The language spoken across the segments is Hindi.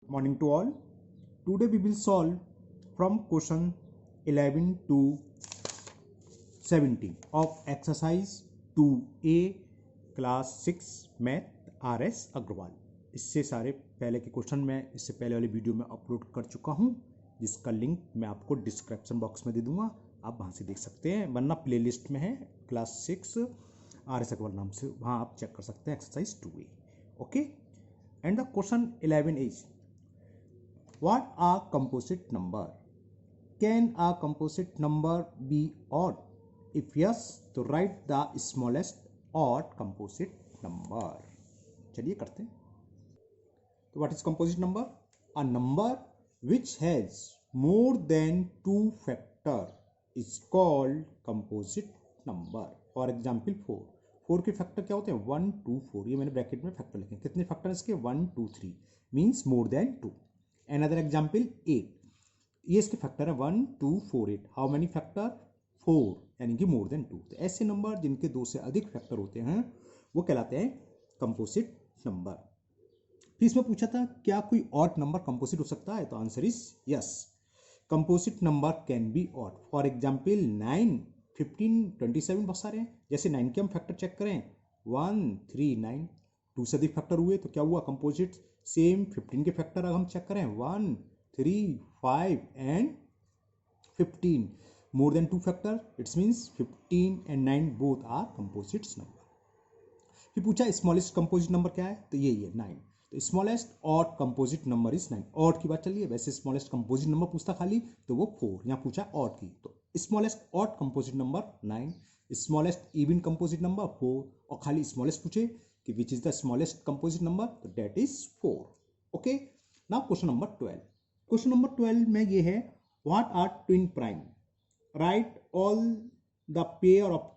Morning to all. Today we will solve from question 11 to 17 of exercise 2A class 6 math RS Agarwal. इससे सारे पहले के क्वेश्चन मैं इससे पहले वाली वीडियो में अपलोड कर चुका हूं, जिसका लिंक मैं आपको डिस्क्रिप्शन बॉक्स में दे दूंगा, आप वहां से देख सकते हैं, वरना प्लेलिस्ट में है क्लास 6 RS अग्रवाल नाम से, वहां आप चेक कर सकते हैं exercise 2A। Okay, and the question 11 is what are composite number? Can a composite number be odd? If yes, तो write the smallest odd composite number. चलिए करते हैं। तो what is composite number? A number which has more than two factor is called composite number. For example 4. 4 के फैक्टर क्या होते हैं? 1 2 4। ये मैंने ब्रैकेट में फैक्टर लिखे। कितने फैक्टर इसके? 1 2 3 means more than 2। Another example 8, ये इसके फैक्टर है 1 2 4 8। How many factor? 4, यानी कि मोर देन 2। तो ऐसे नंबर जिनके 2 से अधिक फैक्टर होते हैं वो कहलाते हैं कंपोजिट नंबर। फिर इसमें पूछा था क्या कोई ऑड नंबर कंपोजिट हो सकता है? तो answer is yes, composite number can be odd. For example 9 15 27 बहुत सारे हैं। जैसे 9 के हम फैक्टर चेक करें 1 3 9, 2 से अधिक फैक्टर हुए तो क्या हुआ? कंपोजिट। सेम 15 के फैक्टर अगर हम चेक करें 1 3 5 and 15, more than 2 factor, it's means 15 and 9 both are composite number. फिर पूछा स्मॉलेस्ट कंपोजिट नंबर क्या है? तो यही है 9। तो smallest odd composite number is 9। Odd की बात चल रही है, वैसे स्मॉलेस्ट कंपोजिट नंबर पूछता खाली तो वो 4, यहाँ पूछा ऑड की, तो smallest odd composite number 9, smallest even composite number 4, और खाली स्मॉलेस्ट पूछे कि which is the smallest composite number, तो that is 4। Okay, now question number 12। Question number 12 में ये है what are twin prime? Write all the pair of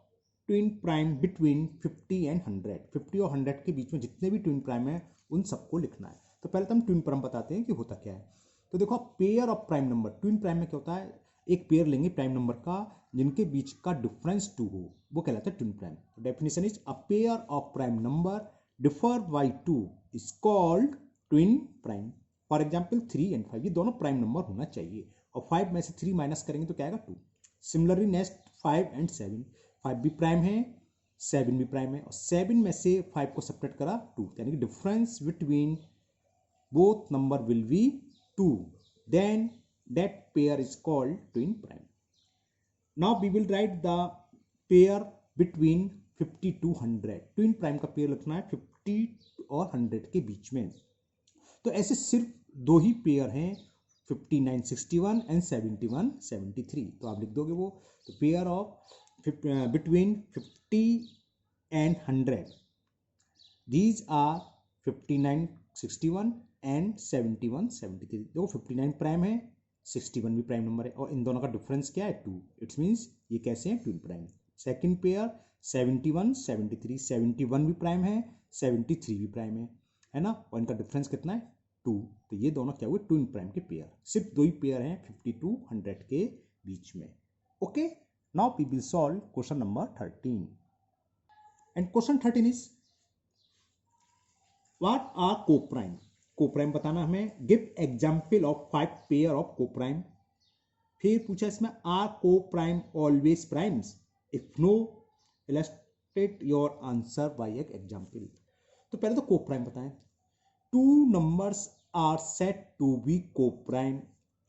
twin prime between 50 and 100। 50 और 100 के बीच में जितने भी ट्विन प्राइम है उन सबको लिखना है। तो पहले तो हम ट्विन प्राइम बताते हैं कि होता क्या है। तो देखो, pair of prime number, twin prime में क्या होता है, एक पेयर लेंगे प्राइम नंबर का जिनके बीच का डिफरेंस 2 हो, वो कहलाता है twin prime. Definition is a pair of prime number differ by 2 is called twin prime. For example 3 and 5, ये दोनों प्राइम नंबर होना चाहिए, और 5 में से 3 माइनस करेंगे तो क्या आएगा? 2। सिमिलरली नेक्स्ट 5 एंड 7, 5 भी प्राइम है 7 भी प्राइम है, और 7 में से 5 को सेपरेट करा 2, यानी कि difference between both number will be 2, then that pair is called twin prime. Now we will write the pair between 50 to 100। twin prime का पेयर लिखना है 50 और 100 के बीच में। तो ऐसे सिर्फ दो ही पेयर हैं, 59 61 एंड 71 73, तो आप लिख दोगे वो। तो pair of between 50 and 100, these are 59 61 and 71 73। देखो 59 प्राइम है, 61 भी प्राइम नंबर है, और इन दोनों का डिफरेंस क्या है? 2। इट्स मीन्स ये कैसे हैं? Twin prime. सेकंड पेयर 71 73, 71 भी प्राइम है 73 भी प्राइम है ना, और इनका डिफरेंस कितना है? 2। तो ये दोनों क्या हुए? ट्विन प्राइम के पेयर। सिर्फ दो ही पेयर हैं 50 to 100 के बीच में। Okay, now we will solve question number 13। And question 13 is what are coprime? Coprime बताना हमें। Give example of 5 pair of coprime. फिर पूछा इसमें are coprime always primes? If no, illustrate your answer by एक एग्जाम्पल। तो पहले तो कोप्राइम बताएं। 2 numbers are said to be coprime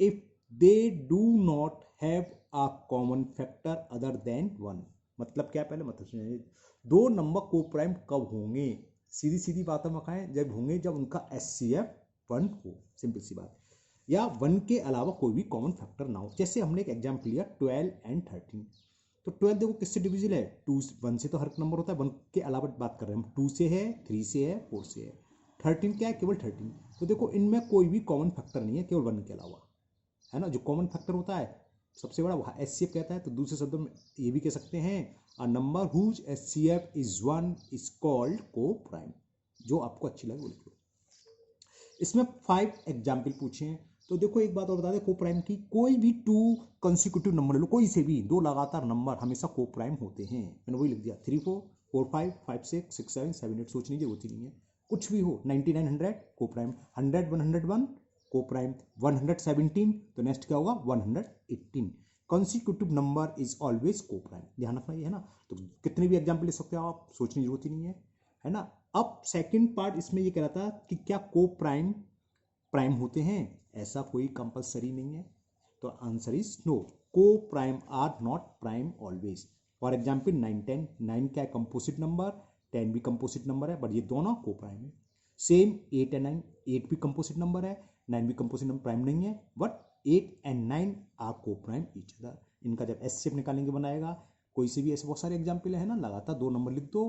if they do not have a common factor other than 1। मतलब क्या? पहले मतलब सुनिए, दो नंबर कोप्राइम कब होंगे? सीधी सीधी बात हम बताएं, जब होंगे जब उनका HCF 1 हो, सिंपल सी बात, या 1 के अलावा कोई भी कॉमन फैक्टर ना हो। जैसे हमने एक एग्जाम्पल लिया 12 एंड 13। तो 12 देखो किससे डिविजिबल है? 2 1 से तो हर नंबर होता है, 1 के अलावा बात कर रहे हैं हम, 2 से है 3 से है 4 से है। 13 क्या है? केवल 13। तो देखो इनमें कोई भी कॉमन फैक्टर नहीं है केवल 1 के अलावा, है ना। जो कॉमन फैक्टर होता है सबसे बड़ा वो HCF कहता है। तो दूसरे शब्दों में ये भी कह सकते हैं a number whose HCF is 1 is called coprime. जो आपको अच्छी लगे वो लिख लो। इसमें 5 एग्जाम्पल पूछे हैं। तो देखो एक बात और बता दें कोप्राइम की, कोई भी 2 कंसिक्यूटिव नंबर ले लो, कोई से भी 2 लगातार नंबर हमेशा कोप्राइम होते हैं। मैंने वही लिख दिया 3 4 4 5 5 6 6 7 7 8, सोचने की जरूरत ही नहीं है। कुछ भी हो, 99 100 कोप्राइम, 100 101 को प्राइम 117, तो नेक्स्ट क्या होगा 118। कॉन्सिक्यूटिव नंबर इज ऑलवेज को प्राइम, ध्यान रखना ये है ना। तो कितने भी एग्जाम्पल ले सकते हो आप, सोचने की जरूरत ही नहीं है ना। अब सेकंड पार्ट इसमें ये कह रहा था कि क्या को प्राइम प्राइम होते हैं, ऐसा कोई कंपलसरी नहीं है, तो answer is no, coprime are not prime always. For example 9 10, 9 क्या है कंपोजिट नंबर, 10 भी कंपोजिट नंबर है, बट ये दोनों को प्राइम है। सेम 8 एंड 9, 8 भी कंपोजिट नंबर है, 9 भी कंपोजिट नंबर प्राइम नहीं है, बट 8 एंड 9 आर को प्राइम ईच अदर। इनका जब एस शेप निकालेंगे बनाएगा, कोई से भी ऐसे बहुत सारे एग्जाम्पल है ना, लगातार 2 नंबर लिख दो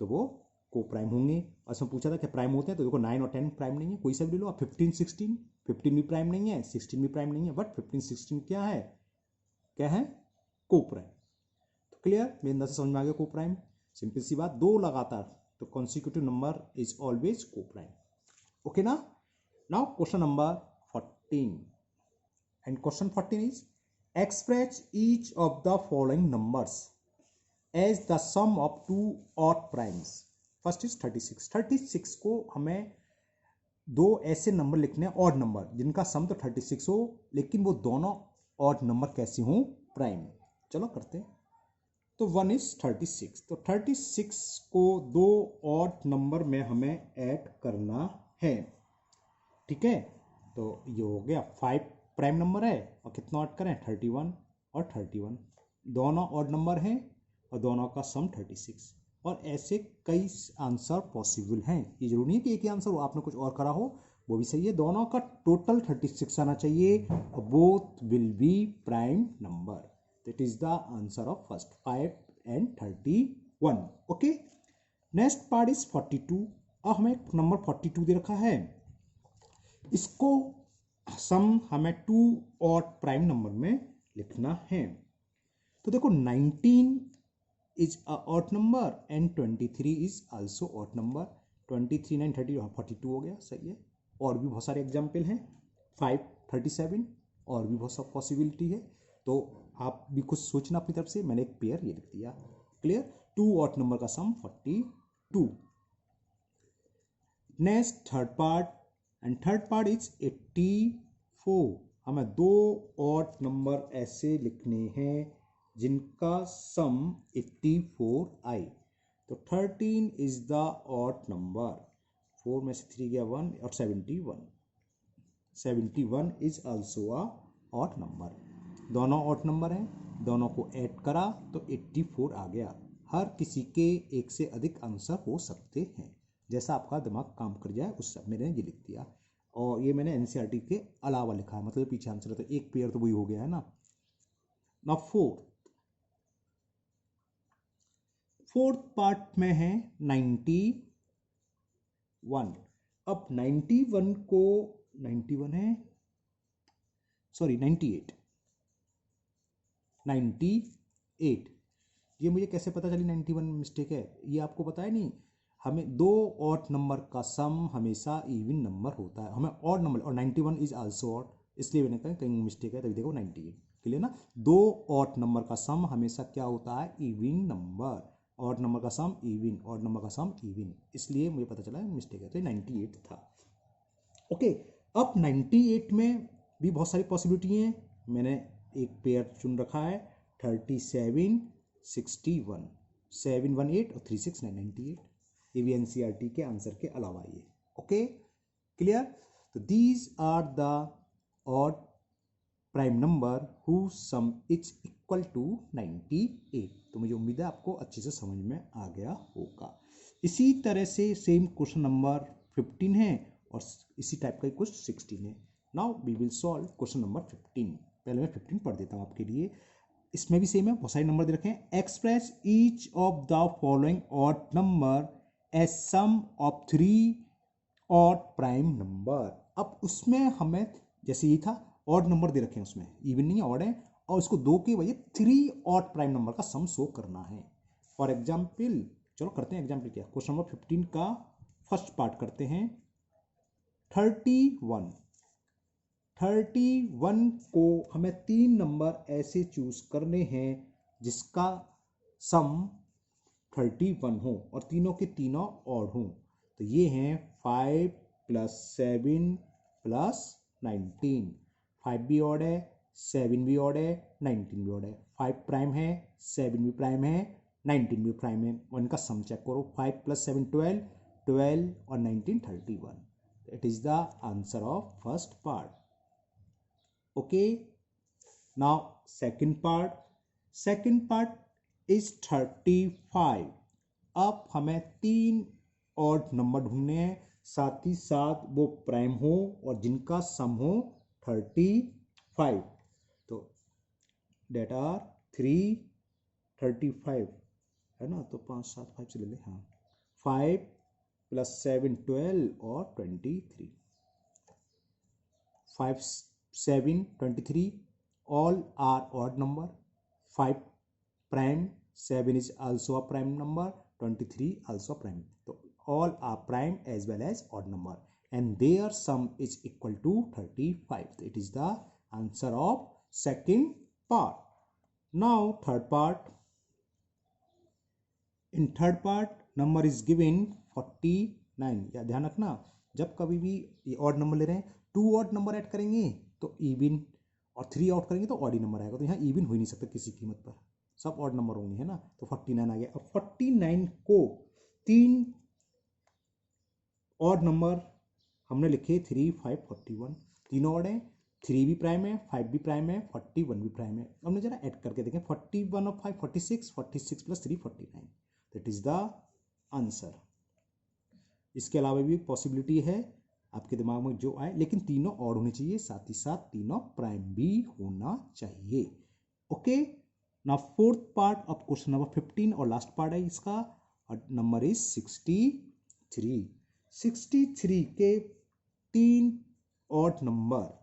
तो वो को प्राइम होंगे। और उसमें पूछा था क्या प्राइम होते हैं, तो देखो 9 और 10 प्राइम नहीं है, कोई सा भी ले लो। 15 16, 15 भी प्राइम नहीं है, 16 भी प्राइम नहीं है, बट 15 16 क्या है को प्राइम। तो क्लियर, मेरे अंदर से समझ में आ गया को प्राइम, सिंपल सी बात, दो लगातार, तो consecutive number is always coprime. Okay ना। Now question number 14, and question 14 is express each of the following numbers as the sum of two odd primes. First is 36। 36 को हमें दो ऐसे नंबर लिखने हैं ऑड नंबर जिनका सम तो 36 हो, लेकिन वो दोनों ऑड नंबर कैसे हों, प्राइम। चलो करते हैं। तो 1 इज 36, तो 36 को दो ऑड नंबर में हमें ऐड करना है, ठीक है। तो ये हो गया 5 प्राइम नंबर है, और कितना ऐड करें 31 और 31, दोनों ऑड नंबर हैं और दोनों का सम 36। और ऐसे कई आंसर पॉसिबल हैं, ये जरूरी नहीं कि एक ही आंसर हो, आपने कुछ और करा हो वो भी सही है। दोनों का टोटल 36 आना चाहिए, both will be prime number, that is the answer of first 5 and 31। Okay, next part is 42। अब हमें नंबर 42 दे रखा है, इसको सम हमें टू ऑड प्राइम नंबर में लिखना है। तो देखो 19 is a odd number and 23 is also odd number। 23 9 30 42 हो गया, सही है। और भी बहुत सारे एग्जाम्पल हैं, 5 37, और भी बहुत सब पॉसिबिलिटी है, तो आप भी कुछ सोचना अपनी तरफ से। मैंने एक पेयर ये लिख दिया, क्लियर। टू ऑड नंबर का सम 42। Next third part, and third part is 84। हमें दो ऑड नंबर ऐसे लिखने हैं जिनका सम 84 आए। तो 13 इज द ऑड नंबर, 4 में से 3 गया 1, और 71, 71 is also a odd number. दोनों ऑड नंबर हैं, दोनों को ऐड करा तो 84 आ गया। हर किसी के एक से अधिक आंसर हो सकते हैं, जैसा आपका दिमाग काम कर जाए उस सब मैंने ये लिख दिया। और ये मैंने एनसीईआरटी के अलावा लिखा है, मतलब पीछे आंसर है, तो एक पेयर तो वही हो गया है ना। ना फोर्थ पार्ट में है 91। अब 91 को 91 है, सॉरी 98, 98। ये मुझे कैसे पता चली 91 में मिस्टेक है, ये आपको पता है नहीं। हमें दो ऑड नंबर का सम हमेशा इवन नंबर होता है, हमें ऑड नंबर, और 91 इज आल्सो ऑड, इसलिए मैंने कहा कहीं मिस्टेक है, तभी देखो 98, क्लियर ना। दो ऑड नंबर का सम हमेशा क्या होता है, इवन नंबर। ऑड नंबर का सम इवन, ऑड नंबर का सम इवन, इसलिए मुझे पता चला मिस्टेक है, तो 98 था। ओके, अब 98 में भी बहुत सारी पॉसिबिलिटी हैं, मैंने एक पेयर चुन रखा है 37 61, 718 और 369 98। ये भी एनसीईआरटी के आंसर के अलावा ये। Okay, clear. तो these are the odd prime number who sum is equal to 98। तो मुझे उम्मीद है आपको अच्छे से समझ में आ गया होगा। इसी तरह से सेम क्वेश्चन नंबर 15 है, और इसी टाइप का कुछ 16 है। Now we will solve question number 15। पहले मैं 15 पढ़ देता हूँ आपके लिए। इसमें भी सेम है, बहुत सारे नंबर दे रखे हैं। Express each of the following odd number as sum of 3 odd prime number. अब उसमें हमें जैसे ये था, ऑड नंबर दे रखे हैं, उसमें इवन नहीं है, ऑड है, और इसको दो के वजह 3 ऑड प्राइम नंबर का सम शो करना है। फॉर एग्जाम्पल, चलो करते हैं एग्जाम्पल क्या, क्वेश्चन नंबर 15 का फर्स्ट पार्ट करते हैं। 31 को हमें 3 नंबर ऐसे चूज करने हैं जिसका सम 31 हो और तीनों के तीनों ऑड हो। तो ये हैं 5 + 7 प्लस 19, 5 भी ऑड है, 7 भी ऑड है, 19 भी ऑड है, 5 प्राइम है, 7 भी प्राइम है, 19 भी प्राइम है, और इनका सम चेक करो, 5 + 7 12, 12 और 19 31. It is the answer of first part. Okay, now second part is 35. अब हमें 3 ऑड नंबर ढूंढने हैं, साथ ही साथ वो प्राइम हो और जिनका सम हो 35. तो डेट आर 3 35 है ना, तो 5 7 5 से ले लें, हाँ, 5 + 7 12 और 23, 5 7 23, all are odd number, 5 prime, 7 is also a prime number, 23 also prime. So all are prime as well as odd number, and their sum is equal to 35. It is the answer of second part. Now third part. In third part number is given 49. या ध्यान रखना, जब कभी भी ये ऑड नंबर ले रहे हैं, 2 ऑड नंबर ऐड करेंगे तो इवन, और 3 आउट करेंगे तो ऑड ही नंबर आएगा, तो यहाँ इवन हो ही नहीं सकता किसी कीमत पर, सब ऑड नंबर होंगे, है ना। तो 49 आ गया। अब 49 को 3 ऑड नंबर हमने लिखे 3 5 41, तीनों ऑड है, 3 भी प्राइम है, 5 भी प्राइम है, 41 भी प्राइम है। हमने जरा ऐड करके देखें, 41 और 5 46, 46 + 3 49, दैट इज द आंसर। इसके अलावा भी पॉसिबिलिटी है आपके दिमाग में जो आए, लेकिन तीनों ऑड होने चाहिए, साथ ही साथ तीनों प्राइम भी होना चाहिए। Okay, now fourth part of question number 15 और लास्ट पार्ट है इसका, और नंबर इज 63। 63 के 3 ऑड नंबर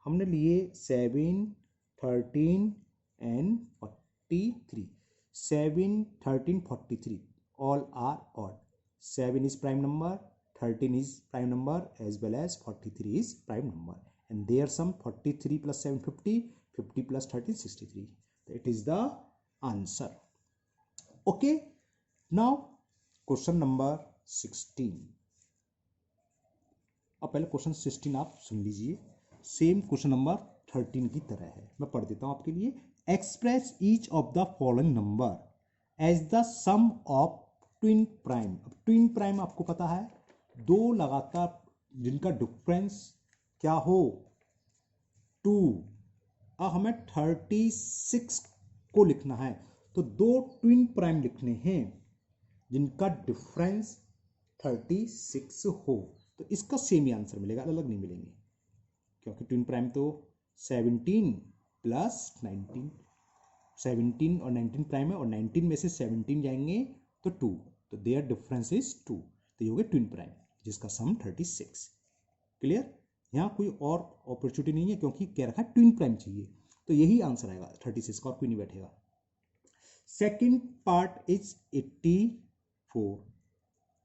हमने लिए 7 13 and 43। 7 13 43 all are odd. 7 is prime number, 13 is prime number, as well as 43 is prime number, and their sum 43 + 7 50, 50 + 13 63. That is the answer. Okay, now question number 16. अब पहले क्वेश्चन 16 आप सुन लीजिए, सेम क्वेश्चन नंबर 13 की तरह है, मैं पढ़ देता हूं आपके लिए। Express each of the following number as the sum of twin prime. अब ट्विन प्राइम आपको पता है, दो लगातार जिनका डिफरेंस क्या हो 2। अब हमें 36 को लिखना है, तो दो ट्विन प्राइम लिखने हैं जिनका डिफरेंस 36 हो, तो इसका सेम ही आंसर मिलेगा, अलग नहीं मिलेंगे, क्योंकि ट्विन प्राइम तो 17 + 19, 17 और 19 प्राइम है, और 19 में से 17 जाएंगे तो 2, तो देयर डिफरेंस इज 2, तो ये हो गया ट्विन प्राइम जिसका सम 36। क्लियर, यहाँ कोई और अपॉर्चुनिटी नहीं है, क्योंकि क्या रखा है, ट्विन प्राइम चाहिए, तो यही आंसर आएगा 36 का, और कोई नहीं बैठेगा। Second part is 84।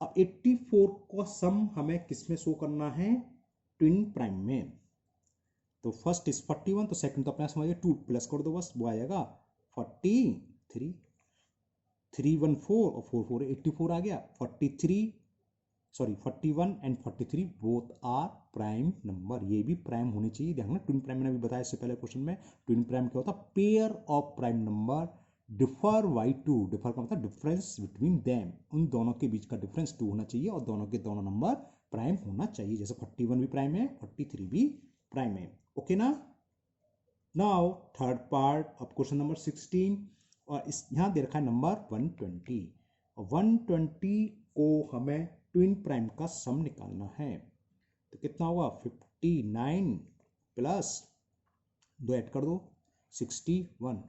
अब 84 का सम हमें किस में शो करना है, ट्विन प्राइम में। तो फर्स्ट इज 41, तो सेकंड तो अपना समझिए 2 प्लस कर दो बस, वो आ जाएगा 43, 3 1 4 और 4 4 84 आ गया। 41 and 43 both are prime number, ये भी प्राइम होने चाहिए। ध्यान रखना, ट्विन प्राइम मैंने अभी बताया इससे पहले क्वेश्चन में, ट्विन प्राइम क्या होता है, pair of prime number differ by 2। Differ का मतलब डिफरेंस बिटवीन देम, उन दोनों के बीच का डिफरेंस 2 होना चाहिए, और दोनों के दोनों नंबर प्राइम होना चाहिए, जैसे 41 भी प्राइम है, 43 भी प्राइम है। ओके ना। Now third part of question number 16, और इस यहाँ दे रखा है नंबर 120, और 120 को हमें ट्विन प्राइम का सम निकालना है, तो कितना होगा, 59 प्लस 2 ऐड कर दो 61।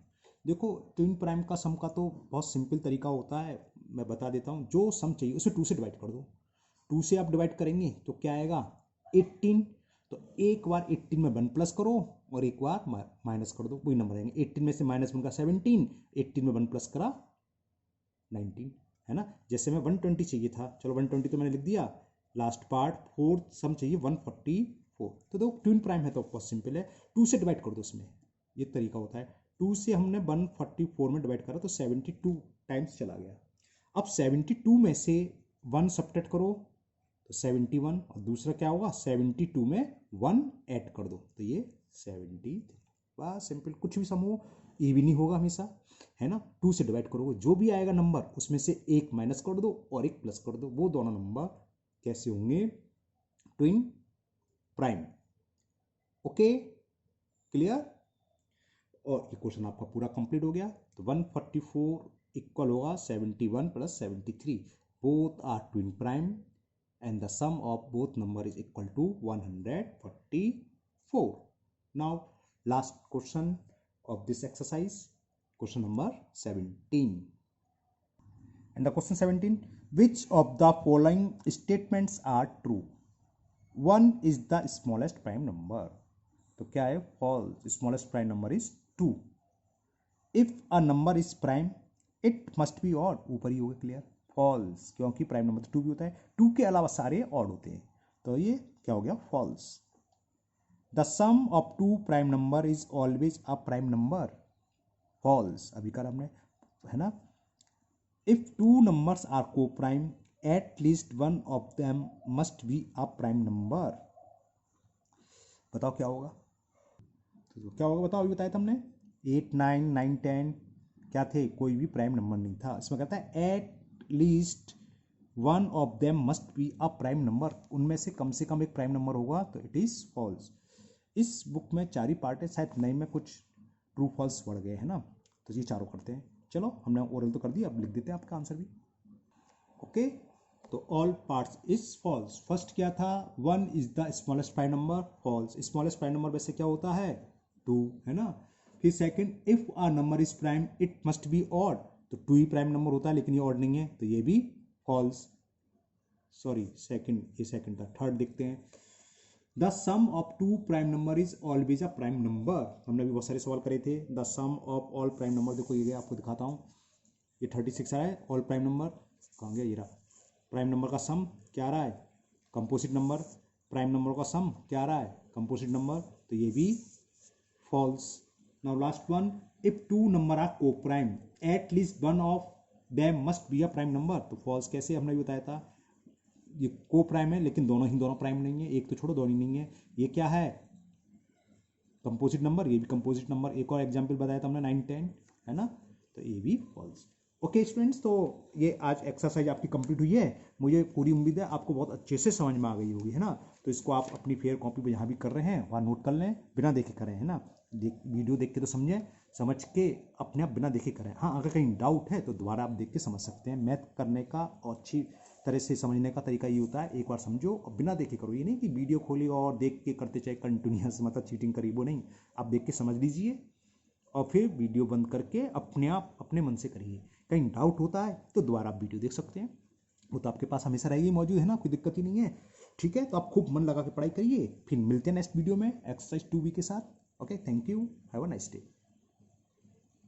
देखो ट्विन प्राइम का सम का तो बहुत सिंपल तरीका होता है, मैं बता देता हूँ, जो सम चाहिए उसे 2 से डिवाइड कर दो, 2 से आप डिवाइड करेंगे तो क्या आएगा 18, तो एक बार 18 में 1 प्लस करो और एक बार माइनस कर दो, वही नंबर आएंगे। 18 में से -1 का 17, 18 में 1 प्लस करा 19, है ना। जैसे मैं 120 चाहिए था, चलो 120 तो मैंने लिख दिया, लास्ट पार्ट फोर्थ सम चाहिए 144, तो देखो ट्विन प्राइम है तो बहुत सिंपल है, 2 से डिवाइड कर दो उसमें, ये तरीका होता है। 2 से हमने 144 में डिवाइड करा तो 72 टाइम्स चला गया। अब 72 में से 1 सब्ट्रैक्ट करो तो 71, और दूसरा क्या होगा 72 में 1 ऐड कर दो तो ये 73। बस सिंपल, कुछ भी सम हो इवन ही होगा हमेशा, है ना। 2 से डिवाइड करोगे जो भी आएगा नंबर उसमें से एक माइनस कर दो और एक प्लस कर दो, वो दोनों नंबर कैसे होंगे, ट्विन प्राइम। Okay clear. और ये क्वेश्चन आपका पूरा कंप्लीट हो गया। तो 144 इक्वल होगा 71 plus 73, both are twin prime and the sum of both number is equal to 144. Now last question of this exercise, question number 17. And the question 17, which of the following statements are true? 1 is the smallest prime number, तो क्या है false, smallest prime number is 2. If a number is prime it must be odd, ऊपर ही होगा क्लियर, फॉल्स, क्योंकि प्राइम नंबर तो 2 भी होता है, 2 के अलावा सारे ऑड होते हैं, तो ये क्या हो गया false. The sum of 2 prime number is always a prime number, false, अभी कर हमने, है ना। If 2 numbers are coprime at least one of them must be a prime number, बताओ क्या होगा, तो क्या होगा बताओ, अभी बताया था हमने 8 9 9 10 क्या थे, कोई भी प्राइम नंबर नहीं था, इसमें कहता है eight least one of them must be a prime number, उनमें से कम एक प्राइम नंबर होगा, तो इट इज फॉल्स। इस बुक में 4 ही पार्ट है, शायद नए में कुछ ट्रू फॉल्स बढ़ गए हैं ना, तो ये चारों करते हैं। चलो हमने ओरल तो कर दिया, अब लिख देते हैं आपका आंसर भी। ओके तो all parts is false. First क्या था, 1 is the smallest prime number, false, smallest prime number वैसे क्या होता है 2, है ना। फिर second, if a number is prime it must be odd, तो 2 ही प्राइम नंबर होता है लेकिन ये ऑड नहीं है, तो ये भी फॉल्स। सॉरी सेकंड, ये सेकंड था, थर्ड देखते हैं। The sum of 2 prime number is always a prime number, हमने भी बहुत सारे सवाल करे थे। The sum of all prime number, देखो ये आपको दिखाता हूँ, ये 36 आ रहा है, ऑल प्राइम नंबर कहाँ गया, ये रहा। प्राइम नंबर का सम क्या आ रहा है, कंपोजिट नंबर, प्राइम नंबर का सम क्या आ रहा है, कंपोजिट नंबर, तो ये भी false. Now last one, if 2 number are co-prime, at least one of them must be a prime number, तो false कैसे, हमने भी बताया था, ये को प्राइम है लेकिन दोनों प्राइम नहीं है, एक तो छोड़ो दोनों नहीं है, ये क्या है कंपोजिट नंबर, ये भी कंपोजिट नंबर। एक और एग्जांपल बताया था हमने 9 10, है ना, तो ये भी फॉल्स। ओके स्टूडेंट्स, तो ये आज एक्सरसाइज आपकी कंप्लीट हुई है, मुझे पूरी उम्मीद है आपको बहुत अच्छे से समझ में आ गई होगी, है ना। तो इसको आप अपनी फेयर कॉपी पर जहाँ भी कर रहे हैं वहाँ नोट कर लें, बिना देखे करें, है ना। वीडियो देख के तो समझें, समझ के अपने आप बिना देखे करें। हाँ अगर कहीं डाउट है तो दोबारा आप देख के समझ सकते हैं। मैथ करने का और अच्छी तरह से समझने का तरीका ये होता है, एक बार समझो और बिना देखे करो, ये नहीं कि वीडियो खोली और देख के करते चाहे कंटिन्यूस, मतलब चीटिंग करी, वो नहीं, आप देख के समझ लीजिए और फिर वीडियो बंद करके अपने आप अपने मन से करिए। कहीं डाउट होता है तो दोबारा आप वीडियो देख सकते हैं, वो तो आपके पास हमेशा रहेगी मौजूद, है ना, कोई दिक्कत ही नहीं है। ठीक है, तो आप खूब मन लगा के पढ़ाई करिए, फिर मिलते हैं नेक्स्ट वीडियो में एक्सरसाइज 2B के साथ। Okay, thank you, have a nice day.